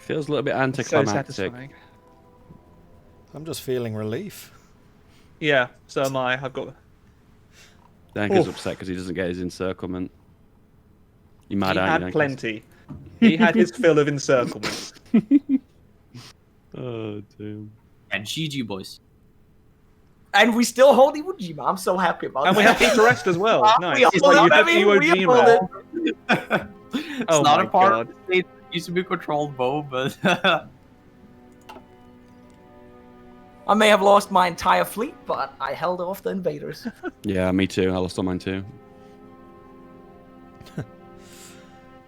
Feels a little bit So anticlimactic. satisfying. I'm just feeling relief. Yeah, so am I. I've got. Danker's upset because he doesn't get his encirclement. You mad He at you, had Dankers? plenty. He had his fill of encirclements. Oh, damn. And GG, boys. And we still hold Iwo Jima. I'm so happy about And that. we have Peter Est as well. Nice. We He's hold like, it. I you mean, have we Iwo hold Jima. it. It's Oh not my a part God. of the state that used to be controlled, Bo, but I may have lost my entire fleet, but I held off the invaders. Yeah, me too. I lost all mine too.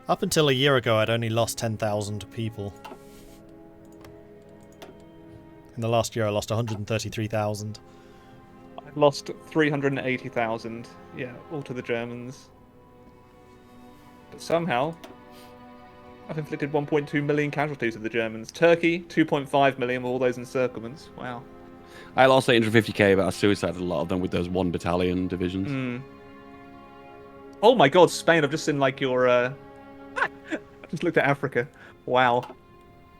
Up until a year ago, I'd only lost 10,000 people. In the last year, I lost 133,000. I've lost 380,000. Yeah, all to the Germans. But somehow, I've inflicted 1.2 million casualties of the Germans. Turkey, 2.5 million with all those encirclements. Wow. I lost 850k, but I suicided a lot of them with those 1 battalion divisions. Mm. Oh my God, Spain! I've just seen like your. I just looked at Africa. Wow.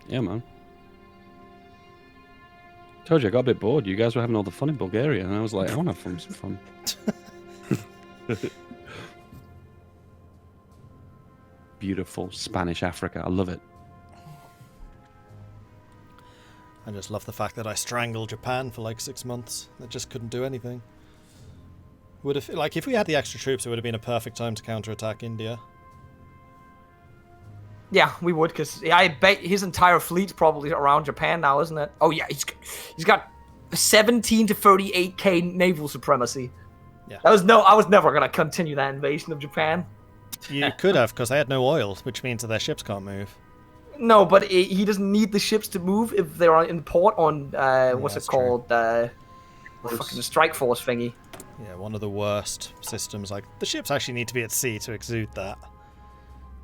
Yeah, man. Told you I got a bit bored. You guys were having all the fun in Bulgaria, and I was like, I want to have some fun. Beautiful Spanish Africa. I love it. I just love the fact that I strangled Japan for like 6 months. They just couldn't do anything. Would have, like, if we had the extra troops, it would have been a perfect time to counterattack India. Yeah, we would, because I bet his entire fleet's probably around Japan now, isn't it? Oh yeah, he's got 17 to 38k naval supremacy. Yeah. I was never gonna continue that invasion of Japan. You could have, because they had no oil, which means that their ships can't move. No, but he doesn't need the ships to move if they're in port on what's it that's true. called? Fucking strike force thingy. Yeah, one of the worst systems. Like, the ships actually need to be at sea to exude that.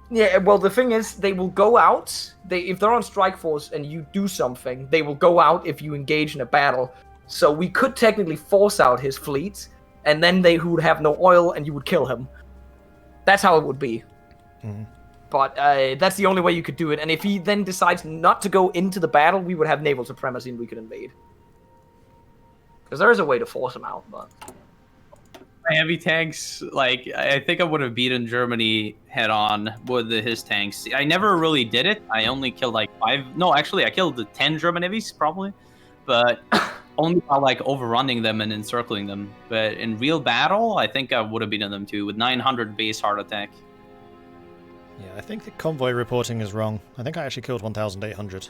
Yeah, well, the thing is, they will go out. If they're on strike force and you do something, they will go out if you engage in a battle. So we could technically force out his fleet, and then they would have no oil, and you would kill him. That's how it would be. Mm-hmm. But that's the only way you could do it. And if he then decides not to go into the battle, we would have naval supremacy and we could invade. Because there is a way to force him out, but... heavy tanks, like, I think I would have beaten Germany head on with his tanks. I never really did it. I only killed like 5. No, actually, I killed the 10 German heavies probably, but only by like overrunning them and encircling them. But in real battle, I think I would have beaten them too with 900 base heart attack. Yeah, I think the convoy reporting is wrong. I think I actually killed 1,800.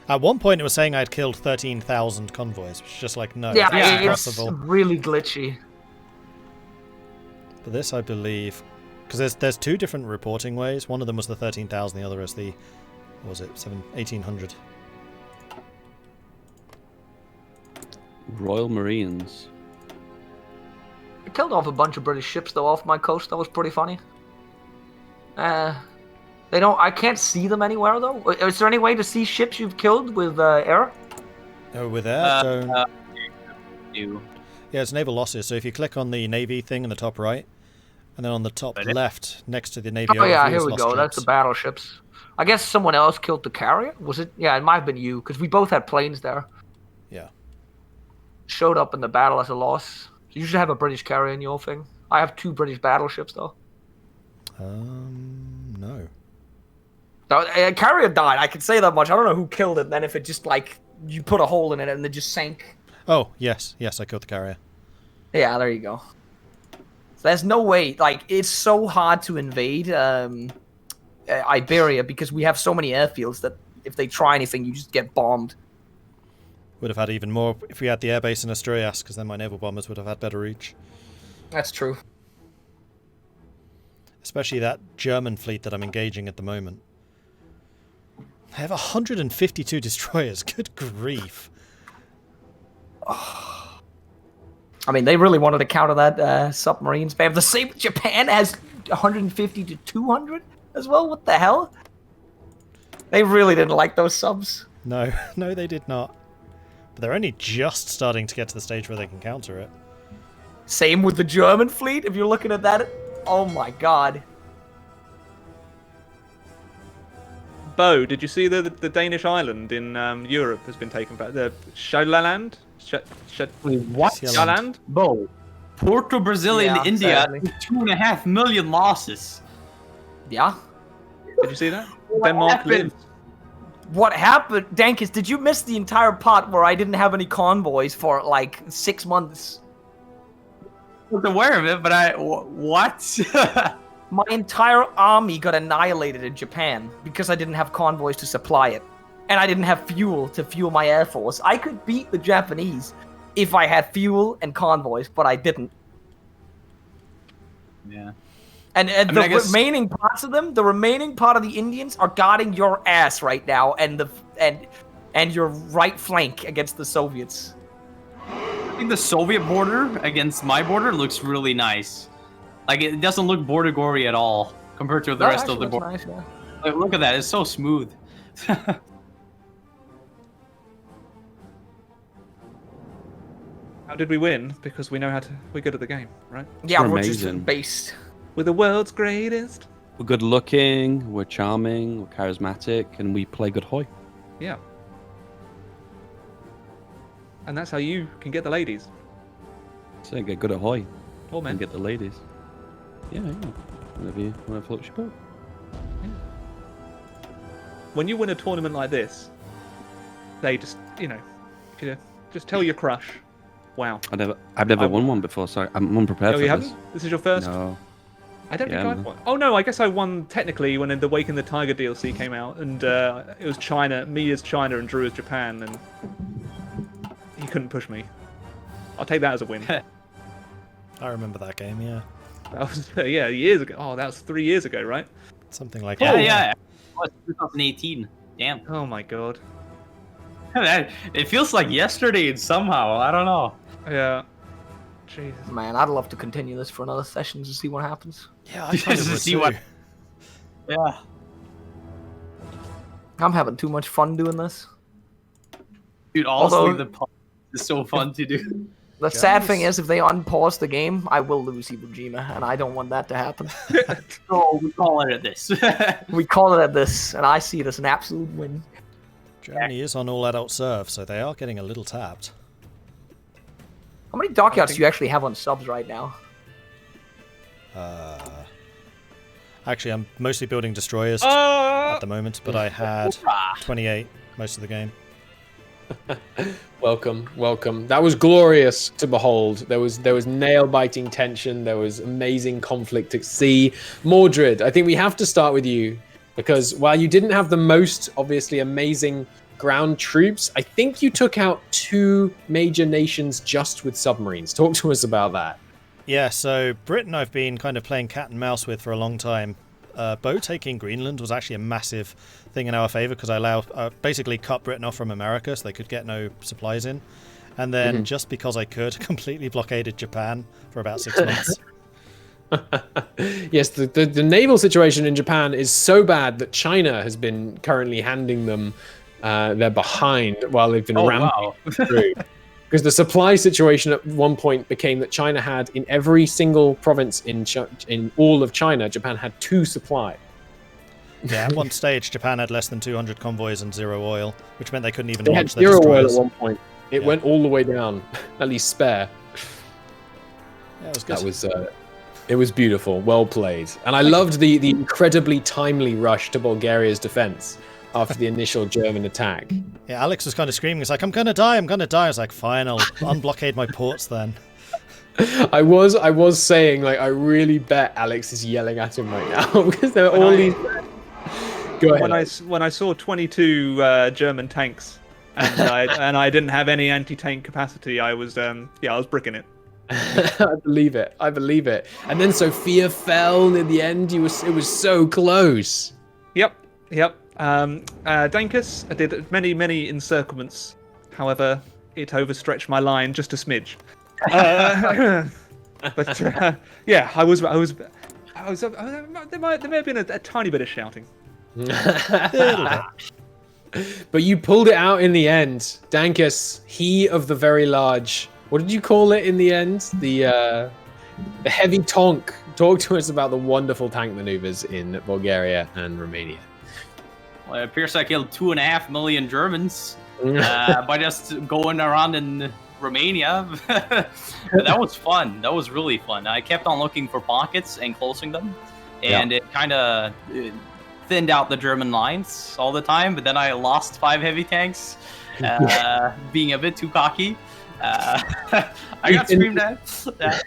At one point, it was saying I'd killed 13,000 convoys, which is just like, no, Yeah, that's it's impossible. really glitchy. But this, I believe, because there's 2 different reporting ways. One of them was the 13,000, the other is the, what was it, 1,800. Royal Marines. I killed off a bunch of British ships, though, off my coast. That was pretty funny. They don't... I can't see them anywhere, though. Is there any way to see ships you've killed with air? Oh, with air? So... You. Yeah, it's naval losses. So if you click on the Navy thing in the top right, and then on the top left, next to the Navy Oh, yeah, overview here is we lost go. troops. That's the battleships. I guess someone else killed the carrier? Was it? Yeah, it might have been you, because we both had planes there. Yeah. Showed up in the battle as a loss. You should have a British carrier in your thing. I have 2 British battleships, though. No. No, a carrier died. I can say that much. I don't know who killed it. Then if it just like you put a hole in it and it just sank. Oh, yes, I killed the carrier. Yeah, there you go. There's no way. Like, it's so hard to invade Iberia because we have so many airfields that if they try anything, you just get bombed. Would have had even more if we had the airbase in Asturias, because then my naval bombers would have had better reach. That's true. Especially that German fleet that I'm engaging at the moment. I have 152 destroyers. Good grief. I mean, they really wanted to counter that submarines. They have the same. Japan has 150 to 200 as well. What the hell? They really didn't like those subs. No, they did not. But they're only just starting to get to the stage where they can counter it. Same with the German fleet. If you're looking at that, oh my god. Bo, did you see the Danish island in Europe has been taken back? The Sjælland? Wait, what? Sjælland? Bo, Porto, Brazil, Yeah, and India, sadly. 2.5 million losses. Yeah. Did you see that? Denmark happened? lives. What happened, Dankus? Did you miss the entire part where I didn't have any convoys for like 6 months? I was aware of it, but what? My entire army got annihilated in Japan because I didn't have convoys to supply it. And I didn't have fuel to fuel my air force. I could beat the Japanese if I had fuel and convoys, but I didn't. Yeah. And I the guess- remaining parts of them, the remaining part of the Indians are guarding your ass right now, and your right flank against the Soviets. I think the Soviet border against my border looks really nice. Like, it doesn't look border gory at all compared to the rest of the border. Nice, yeah. Like, look at that, it's so smooth. How did we win? Because we know how to. We're good at the game, right? Yeah, We're we're just amazing. based. We're the world's greatest. We're good looking, we're charming, we're charismatic, and we play good hoy. Yeah. And that's how you can get the ladies. So get good at hoy Or and men. get the ladies. Yeah. Whenever you want to float your boat. When you win a tournament like this, they just, just tell your crush. Wow. I've never won one before, so I'm unprepared Oh, for you this. haven't? This is your first? No. I don't think Yeah, I've man. won. Oh no, I guess I won technically when the Wake in the Tiger DLC came out, and it was China, me as China and Drew as Japan, and he couldn't push me. I'll take that as a win. I remember that game, yeah. That was years ago. Oh, that was 3 years ago, right? Something like Yeah, that. yeah. Oh, it's 2018. Damn. Oh my god. It feels like yesterday somehow. I don't know. Yeah. Jesus. Man, I'd love to continue this for another session to see what happens. Yeah, I kind Just of to would see too. what- Yeah. I'm having too much fun doing this. Dude, honestly, Although- the pause is so fun to do. The sad Guys. thing is, if they unpause the game, I will lose Iwo Jima, and I don't want that to happen. So we call it at this. We call it at this, and I see it as an absolute win. Germany is on all adult serve, so they are getting a little tapped. How many dockyards do you actually have on subs right now? Actually, I'm mostly building destroyers at the moment, but I had 28 most of the game. Welcome, welcome. That was glorious to behold. There was nail-biting tension. There was amazing conflict at sea. Mordred, I think we have to start with you because while you didn't have the most obviously amazing ground troops, I think you took out 2 major nations just with submarines. Talk to us about that. Yeah, so Britain I've been kind of playing cat and mouse with for a long time. Bo taking Greenland was actually a massive thing in our favour because I basically cut Britain off from America so they could get no supplies in. And then just because I could, completely blockaded Japan for about 6 months. Yes, the naval situation in Japan is so bad that China has been currently handing them their behind while they've been ramping through. Because the supply situation at one point became that China had, in every single province in all of China, Japan had 2 supply. Yeah, at one stage Japan had less than 200 convoys and 0 oil, which meant they couldn't even They had launch their 0 oil at destroyers. one point. It Yeah. went all the way down, at least spare. Yeah, it was good. That was it was beautiful, well played, and I loved the incredibly timely rush to Bulgaria's defense after the initial German attack. Yeah, Alex was kind of screaming. He's like, I'm going to die. I was like, fine, I'll unblockade my ports then. I was saying, like, I really bet Alex is yelling at him right now because there are all these. Go ahead. When I saw 22 German tanks and I didn't have any anti-tank capacity, I was bricking it. I believe it. And then Sophia fell in the end. It was so close. Yep. Dankus, I did many encirclements. However, it overstretched my line just a smidge. But yeah, I was. There may have been a tiny bit of shouting. But you pulled it out in the end. Dankus, he of the very large. What did you call it in the end? The heavy tonk. Talk to us about the wonderful tank maneuvers in Bulgaria and Romania. It appears I killed 2.5 million Germans by just going around in Romania. But that was fun. That was really fun. I kept on looking for pockets and closing them, and it kind of thinned out the German lines all the time. But then I lost 5 heavy tanks, being a bit too cocky. I got screamed at.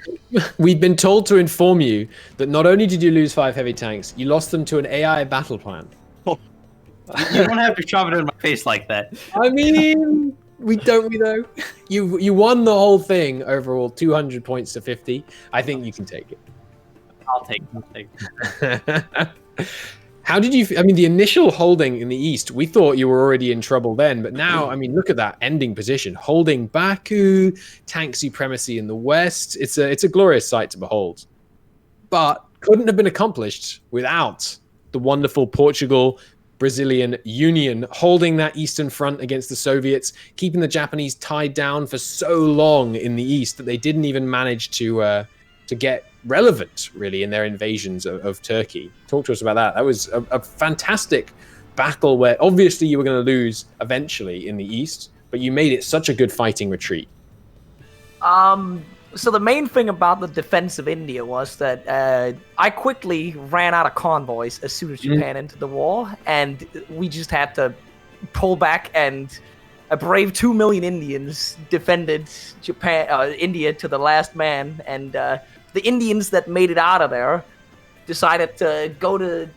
We've been told to inform you that not only did you lose 5 heavy tanks, you lost them to an AI battle plan. You don't have to shove it in my face like that. I mean, we though. You won the whole thing overall, 200 points to 50. I think you can take it. I'll take it. How did you? I mean, the initial holding in the east, we thought you were already in trouble then, but now, I mean, look at that ending position, holding Baku, tank supremacy in the west. It's a glorious sight to behold, but couldn't have been accomplished without the wonderful Portugal-Brazilian Union holding that eastern front against the Soviets, keeping the Japanese tied down for so long in the east that they didn't even manage to get relevant, really, in their invasions of Turkey. Talk to us about that. That was a fantastic battle where obviously you were going to lose eventually in the east, but you made it such a good fighting retreat. So the main thing about the defense of India was that I quickly ran out of convoys as soon as Japan entered the war, and we just had to pull back, and a brave 2 million Indians defended India to the last man, and the Indians that made it out of there decided to go to,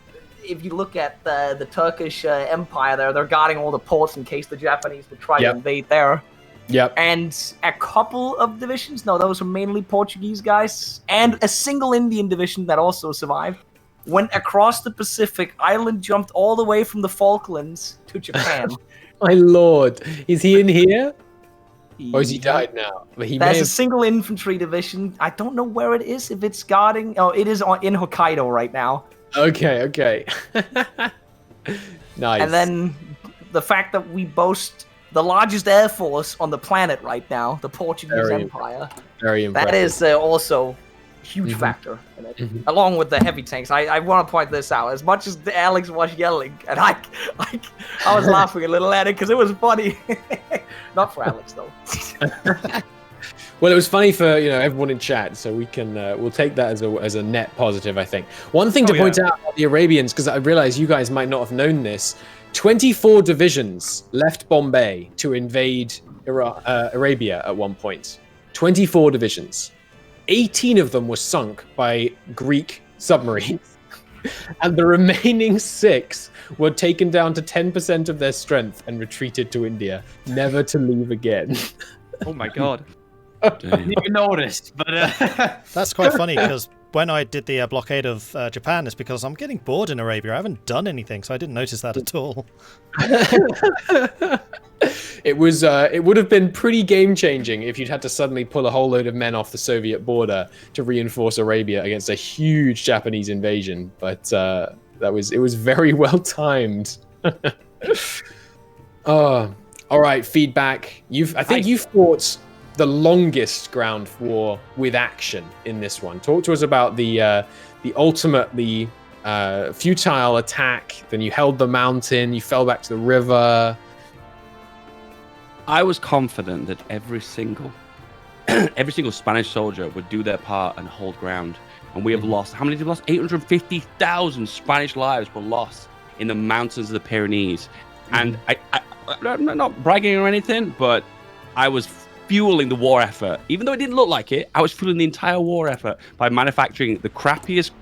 if you look at the Turkish Empire there, they're guarding all the ports in case the Japanese would try to invade there. Yep. And a couple of divisions, no, those were mainly Portuguese guys, and a single Indian division that also survived, went across the Pacific, island jumped all the way from the Falklands to Japan. My lord, is he in here? Or has he died now? There's a single infantry division. I don't know where it is, if it's guarding... Oh, it is in Hokkaido right now. Okay. Nice. And then the fact that we boast the largest air force on the planet right now, the Portuguese Empire. Very impressive. That is also a huge factor in it, along with the heavy tanks. I want to point this out. As much as Alex was yelling, and I was laughing a little at it because it was funny. Not for Alex though. Well, it was funny for everyone in chat, so we can we'll take that as a net positive, I think. One thing to point out about the Arabians, because I realize you guys might not have known this, 24 divisions left Bombay to invade Arabia at one point. 24 divisions. 18 of them were sunk by Greek submarines. And the remaining 6 were taken down to 10% of their strength and retreated to India, never to leave again. Oh my god. I didn't even notice, but That's quite funny because when I did the blockade of Japan, it's because I'm getting bored in Arabia. I haven't done anything, so I didn't notice that at all. It would have been pretty game changing if you'd had to suddenly pull a whole load of men off the Soviet border to reinforce Arabia against a huge Japanese invasion. But it was very well timed. All right, feedback. I think you fought the longest ground war with action in this one. Talk to us about the ultimately futile attack. Then you held the mountain. You fell back to the river. I was confident that every single Spanish soldier would do their part and hold ground. And we have lost. How many did we lost? 850,000 Spanish lives were lost in the mountains of the Pyrenees. And I'm not bragging or anything, but I was fueling the war effort. Even though it didn't look like it, I was fueling the entire war effort by manufacturing the crappiest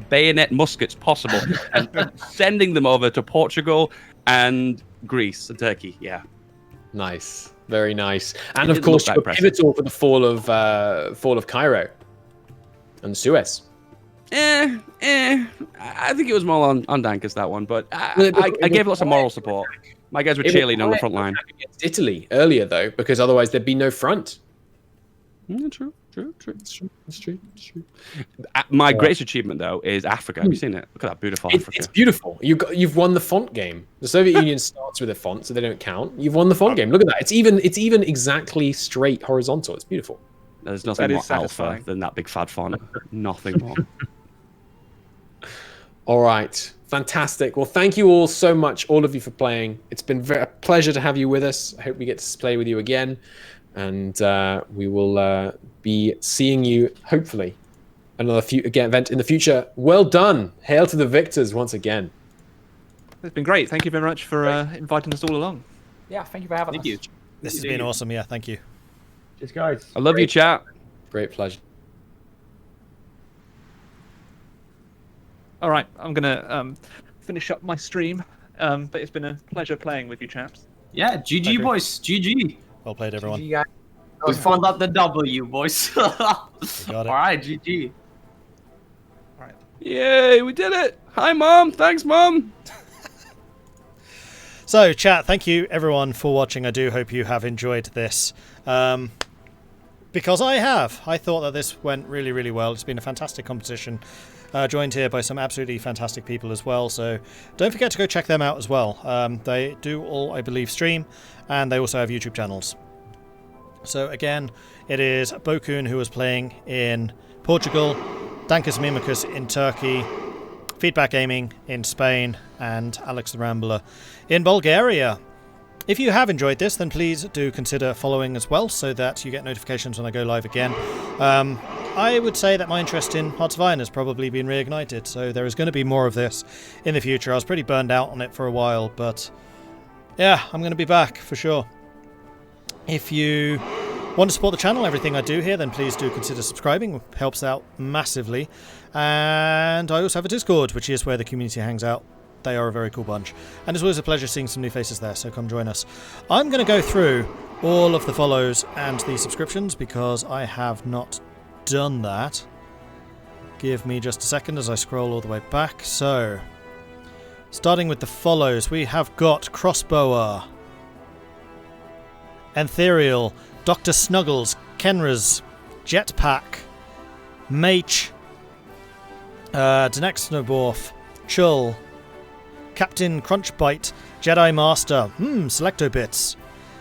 bayonet muskets possible and sending them over to Portugal and Greece and Turkey. Yeah. Nice. Very nice. And of course, you were pivotal for the fall of Cairo and Suez. I think it was more on Dankus, that one, but I gave lots of moral support. My guys were cheerleading on the front line. Against Italy earlier, though, because otherwise there'd be no front. True. It's true. My greatest achievement, though, is Africa. Have you seen it? Look at that beautiful Africa. It's beautiful. You've won the font game. The Soviet Union starts with a font, so they don't count. You've won the font game. Look at that. It's even exactly straight horizontal. It's beautiful. There's nothing more alpha than that big fat font. Nothing more. All right. Fantastic. Well, thank you all so much, all of you, for playing. It's been a pleasure to have you with us. I hope we get to play with you again. And we will be seeing you, hopefully, another event in the future. Well done. Hail to the victors once again. It's been great. Thank you very much for inviting us all along. Yeah, thank you for having us. Thank you. This has been awesome. Yeah, thank you. Cheers, guys. I love you, chat. Great pleasure. All right, I'm gonna finish up my stream. But it's been a pleasure playing with you, chaps. Yeah, GG, boys. GG. Well played, everyone. GG, guys. That We was fun. found out the W, boys. got it. All right, GG. All right. Yay, we did it. Hi, Mom. Thanks, Mom. So, chat, thank you everyone for watching. I do hope you have enjoyed this. Because I have. I thought that this went really, really well. It's been a fantastic competition. Joined here by some absolutely fantastic people as well. So don't forget to go check them out as well. They do all, I believe, stream. And they also have YouTube channels. So again, it is Bokun who was playing in Portugal. Dankus Mimicus in Turkey. Feedback Gaming in Spain. And Alex the Rambler in Bulgaria. If you have enjoyed this, then please do consider following as well, so that you get notifications when I go live again. I would say that my interest in Hearts of Iron has probably been reignited, so there is going to be more of this in the future. I was pretty burned out on it for a while, but yeah, I'm going to be back for sure. If you want to support the channel, everything I do here, then please do consider subscribing. It helps out massively. And I also have a Discord, which is where the community hangs out. They are a very cool bunch. And it's always a pleasure seeing some new faces there, so come join us. I'm going to go through all of the follows and the subscriptions because I have not done that. Give me just a second as I scroll all the way back. So, starting with the follows, we have got Crossbower, Ethereal, Dr. Snuggles, Kenras, Jetpack, Mage, Danex Snowborf, Chull, Captain Crunchbite, Jedi Master, Selectobits,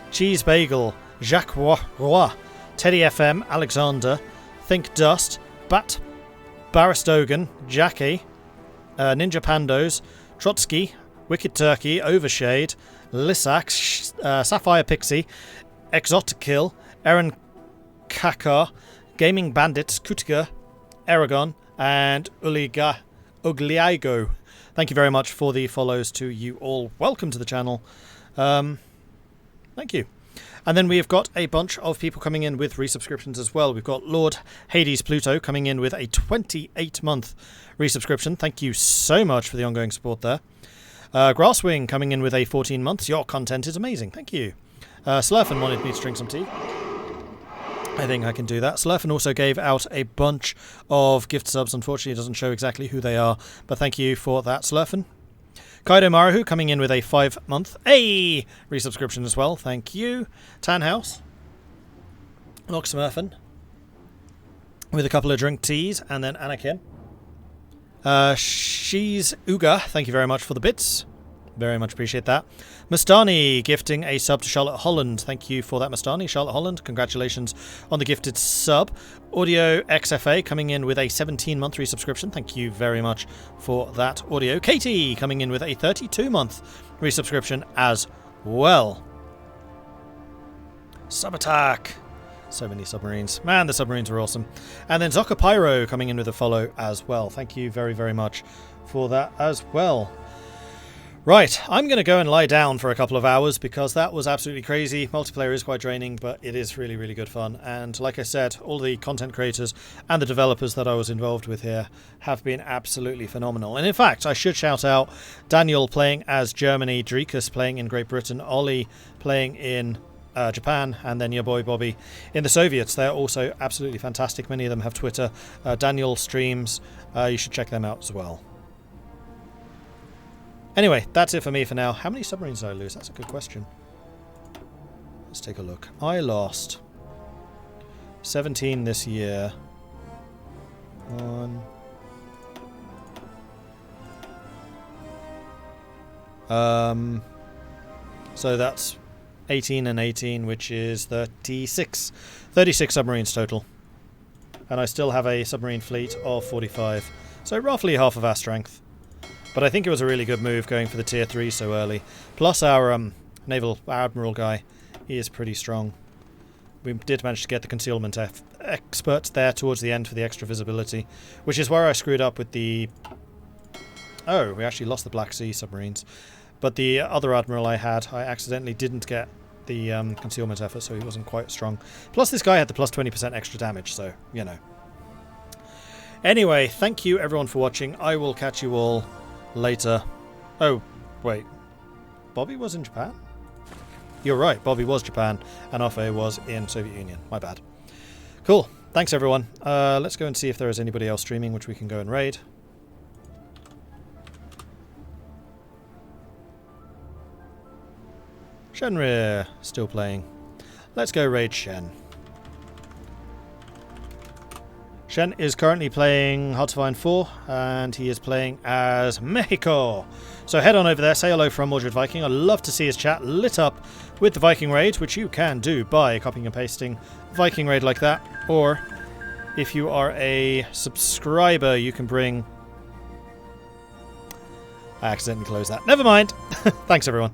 Cheese Bagel, Jacques Roy, Teddy FM, Alexander, Think Dust, Bat, Baristogan, Jackie, Ninja Pandos, Trotsky, Wicked Turkey, Overshade, Lissax, Sapphire Pixie, Exotikill, Aaron Kakar, Gaming Bandits, Kutiga, Aragon, and Ugliago. Thank you very much for the follows to you all. Welcome to the channel. Thank you. And then we have got a bunch of people coming in with resubscriptions as well. We've got Lord Hades Pluto coming in with a 28-month resubscription. Thank you so much for the ongoing support there. Grasswing coming in with a 14 months. Your content is amazing. Thank you. Slurfin wanted me to drink some tea. I think I can do that. Slurfin also gave out a bunch of gift subs. Unfortunately, it doesn't show exactly who they are, but thank you for that, Slurfin. Kaido Marahu coming in with a 5-month resubscription as well. Thank you. Tanhouse. Locksmurfin with a couple of drink teas, and then Anakin. She's Uga. Thank you very much for the bits. Very much appreciate that. Mustani gifting a sub to Charlotte Holland. Thank you for that, Mustani. Charlotte Holland, congratulations on the gifted sub. Audio XFA coming in with a 17-month resubscription. Thank you very much for that, Audio. Katie coming in with a 32-month resubscription as well. Subattack. So many submarines. Man, the submarines are awesome. And then Zocca Pyro coming in with a follow as well. Thank you very, very much for that as well. Right, I'm going to go and lie down for a couple of hours because that was absolutely crazy. Multiplayer is quite draining, but it is really, really good fun. And like I said, all the content creators and the developers that I was involved with here have been absolutely phenomenal. And in fact, I should shout out Daniel playing as Germany, Drikus playing in Great Britain, Ollie playing in Japan, and then YaBoy Bobby in the Soviets. They're also absolutely fantastic. Many of them have Twitter. Daniel streams. You should check them out as well. Anyway, that's it for me for now. How many submarines did I lose? That's a good question. Let's take a look. I lost 17 this year. So that's 18 and 18, which is 36. 36 submarines total. And I still have a submarine fleet of 45. So roughly half of our strength. But I think it was a really good move going for the tier 3 so early. Plus our naval admiral guy, he is pretty strong. We did manage to get the concealment expert there towards the end for the extra visibility, which is where I screwed up with the... Oh, we actually lost the Black Sea submarines. But the other admiral I had, I accidentally didn't get the concealment effort, so he wasn't quite strong. Plus this guy had the plus 20% extra damage, so, you know. Anyway, thank you everyone for watching. I will catch you all later. Oh, wait. Bobby was in Japan? You're right, Bobby was Japan, and Afe was in Soviet Union. My bad. Cool. Thanks, everyone. Let's go and see if there is anybody else streaming, which we can go and raid. Shenrir, still playing. Let's go raid Shen. Shen is currently playing Hard to Find 4, and he is playing as Mexico. So head on over there, say hello from Mordred Viking. I'd love to see his chat lit up with the Viking raid, which you can do by copying and pasting Viking raid like that. Or, if you are a subscriber, you can bring... I accidentally closed that. Never mind. Thanks, everyone.